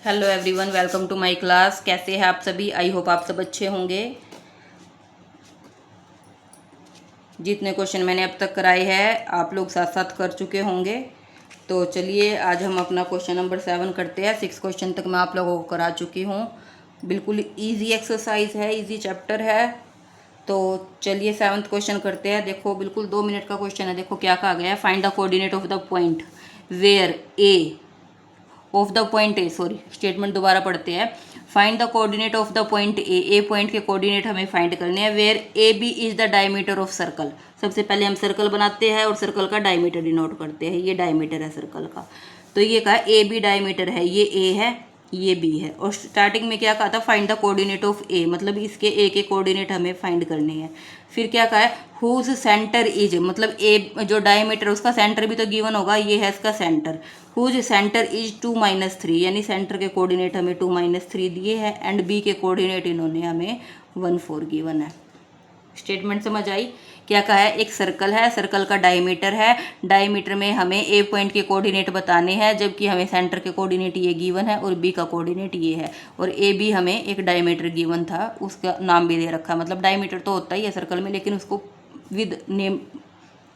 Hello everyone, welcome to my class. कैसे हैं आप सभी? आई होप आप सब अच्छे होंगे। जितने क्वेश्चन मैंने अब तक कराए हैं आप लोग साथ साथ कर चुके होंगे। तो चलिए आज हम अपना क्वेश्चन नंबर 7 करते हैं। 6 क्वेश्चन तक मैं आप लोगों को करा चुकी हूँ। बिल्कुल इजी एक्सरसाइज है, इजी चैप्टर है। तो चलिए 7th क्वेश्चन करते हैं। देखो बिल्कुल 2 मिनट का क्वेश्चन है। देखो क्या कहा गया है, find the coordinate of the point where A of the point A, sorry statement दोबारा पढ़ते हैं। Find the coordinate of the point A point के कोऑर्डिनेट हमें फाइंड करने हैं। Where A B is the diameter of circle. सबसे पहले हम सर्कल बनाते हैं और सर्कल का डायमीटर डिनोट करते हैं। ये डायमीटर है सर्कल का। तो ये कहा ए बी डायमीटर है, ये ए है ये बी है। और स्टार्टिंग में क्या कहा था, फाइंड द कोऑर्डिनेट ऑफ ए, मतलब इसके ए के कोऑर्डिनेट हमें फाइंड करने हैं। फिर क्या कहा है, हुज सेंटर इज, मतलब ए जो डायमीटर उसका सेंटर भी तो गिवन होगा, ये है इसका सेंटर। हुज सेंटर इज 2-3, यानी सेंटर के कोऑर्डिनेट हमें 2-3 दिए हैं। एंड बी के कोऑर्डिनेट इन्होंने हमें 1-4 गिवन है। स्टेटमेंट समझ आई? क्या कहा है, एक सर्कल है, सर्कल का डायमीटर है, डायमीटर में हमें ए पॉइंट के कोऑर्डिनेट बताने हैं, जबकि हमें सेंटर के कोऑर्डिनेट ये गिवन है और बी का कोऑर्डिनेट ये है। और ए बी हमें एक डायमीटर गिवन था, उसका नाम भी दे रखा है। मतलब डायमीटर तो होता ही है सर्कल में, लेकिन उसको विद नेम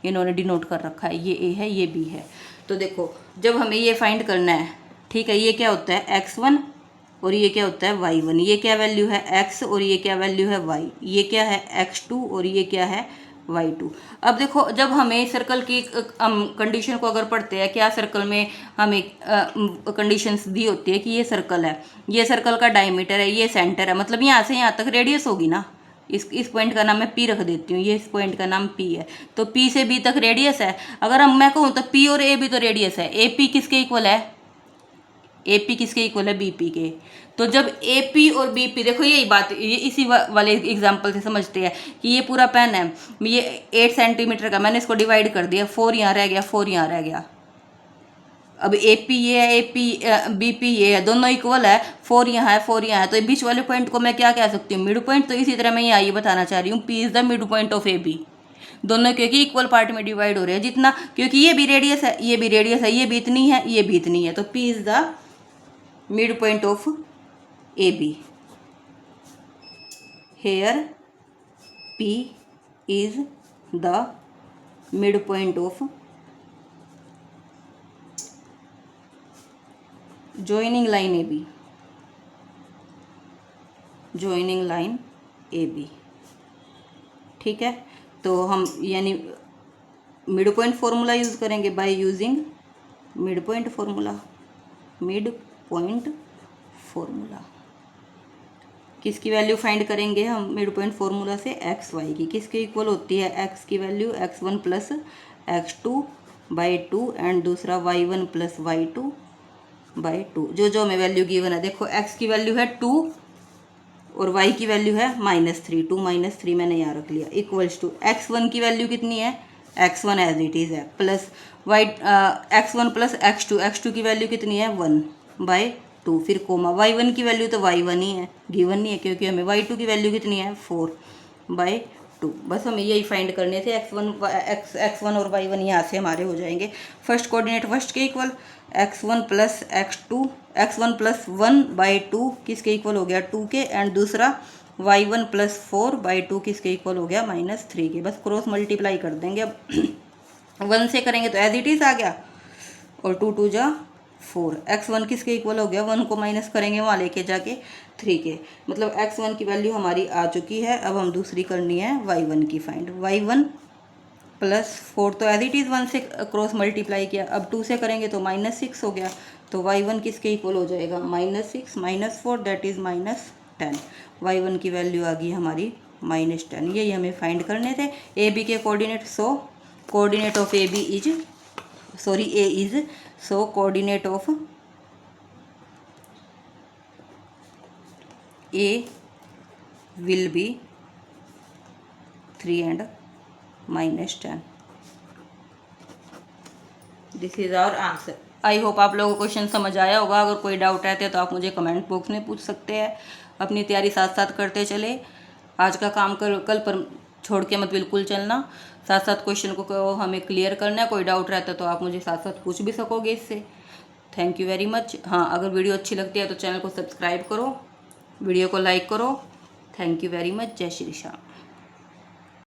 इन्होंने डिनोट कर रखा है, ये ए है ये बी है। तो देखो जब हमें ये फाइंड करना है, ठीक है, ये क्या होता है x1 और ये क्या होता है y1। ये क्या वैल्यू है x और ये क्या वैल्यू है y। ये क्या है x2 और ये क्या है y2। अब देखो जब हमें सर्कल की कंडीशन को अगर पढ़ते हैं, क्या सर्कल में हमें कंडीशंस दी होती है कि ये सर्कल है, ये सर्कल का डायमीटर है, ये सेंटर है, मतलब यहाँ से यहाँ तक रेडियस होगी ना। इस पॉइंट का नाम मैं पी रख देती हूँ, ये इस पॉइंट का नाम पी है। तो पी से बी तक रेडियस है। अगर हम मैं कहूँ तो पी और ए भी तो रेडियस है। ए पी किसके इक्वल है, ए पी किसके इक्वल है, बी पी के। तो जब ए पी और बी पी, देखो यही बात ये इसी वाले एग्जाम्पल से समझते हैं कि ये पूरा पेन है, ये 8 सेंटीमीटर का, मैंने इसको डिवाइड कर दिया, 4 यहाँ रह गया 4 यहाँ रह गया। अब ए पी ये है, ए पी बी पी ये है, दोनों इक्वल है, 4 यहाँ है 4 यहाँ है। तो बीच वाले पॉइंट को मैं क्या कह सकती हूँ, मिड पॉइंट। तो इसी तरह मैं यहाँ ये बताना चाह रही हूँ, P is the mid point of A B. दोनों क्योंकि इक्वल पार्ट में डिवाइड हो रहे हैं जितना, क्योंकि ये भी रेडियस है ये भी रेडियस है, ये भी इतनी है ये भी इतनी है। तो P is the mid point of A B. Here P is the mid point of joining line A B, joining line A B. ठीक है, तो हम यानी मिड पॉइंट फॉर्मूला यूज करेंगे by using mid point formula. Mid point formula किसकी value find करेंगे हम mid point formula से, एक्स वाई की। किसके इक्वल होती है, एक्स की value x1 plus x2/2 and दूसरा y1 प्लस y2/2। जो जो हमें वैल्यू गिवन है, देखो x की वैल्यू है 2 और y की वैल्यू है -3, 2 - 3 मैंने यहाँ रख लिया, इक्वल्स टू x1 की वैल्यू कितनी है, x1 एज इट इज़ है, प्लस x1 प्लस x2 की वैल्यू कितनी है 1/2, फिर कोमा y1 की वैल्यू तो y1 ही है, गिवन नहीं है, क्योंकि हमें y2 की वैल्यू कितनी है 4/2। बस हमें यही फाइंड करने थे। x1 और y1 यहाँ से हमारे हो जाएंगे। फर्स्ट कोऑर्डिनेट फर्स्ट के equal, x1 plus x1 plus 1/2 किसके इक्वल हो गया 2 के, एंड दूसरा y1 प्लस 4/2 किसके इक्वल हो गया -3 के। बस क्रॉस मल्टीप्लाई कर देंगे। अब 1 से करेंगे तो एज इट इज़ आ गया, और 2 2 जा 4। x1 किसके इक्वल हो गया, 1 को माइनस करेंगे वहाँ लेके जाके 3 के, मतलब x1 की वैल्यू हमारी आ चुकी है। अब हम दूसरी करनी है y1 की फाइंड। y1 प्लस 4 तो एज इट इज़ 1 से क्रॉस मल्टीप्लाई किया, अब 2 से करेंगे तो -6 हो गया। तो y1 किसके इक्वल हो जाएगा, -6 - 4 दैट इज़ -10। y1 की वैल्यू आ गई हमारी -10। यही हमें फाइंड करने थे ए बी के coordinate. So coordinate of A B is, sorry A is, so coordinate of A will be 3 and -10। This is our answer. I hope आप लोगों को क्वेश्चन समझ आया होगा। अगर कोई डाउट रहते हैं तो आप मुझे कमेंट बॉक्स में पूछ सकते हैं। अपनी तैयारी साथ साथ करते चले। आज का काम कल पर छोड़ के मत बिल्कुल चलना। साथ साथ क्वेश्चन को हमें क्लियर करना है। कोई डाउट रहता है तो आप मुझे साथ साथ पूछ भी सकोगे इससे। Thank you very much. हाँ, अगर वीडियो अच्छी लगती है तो चैनल को सब्सक्राइब करो, वीडियो को लाइक करो। Thank you very much. जय श्री श्याम।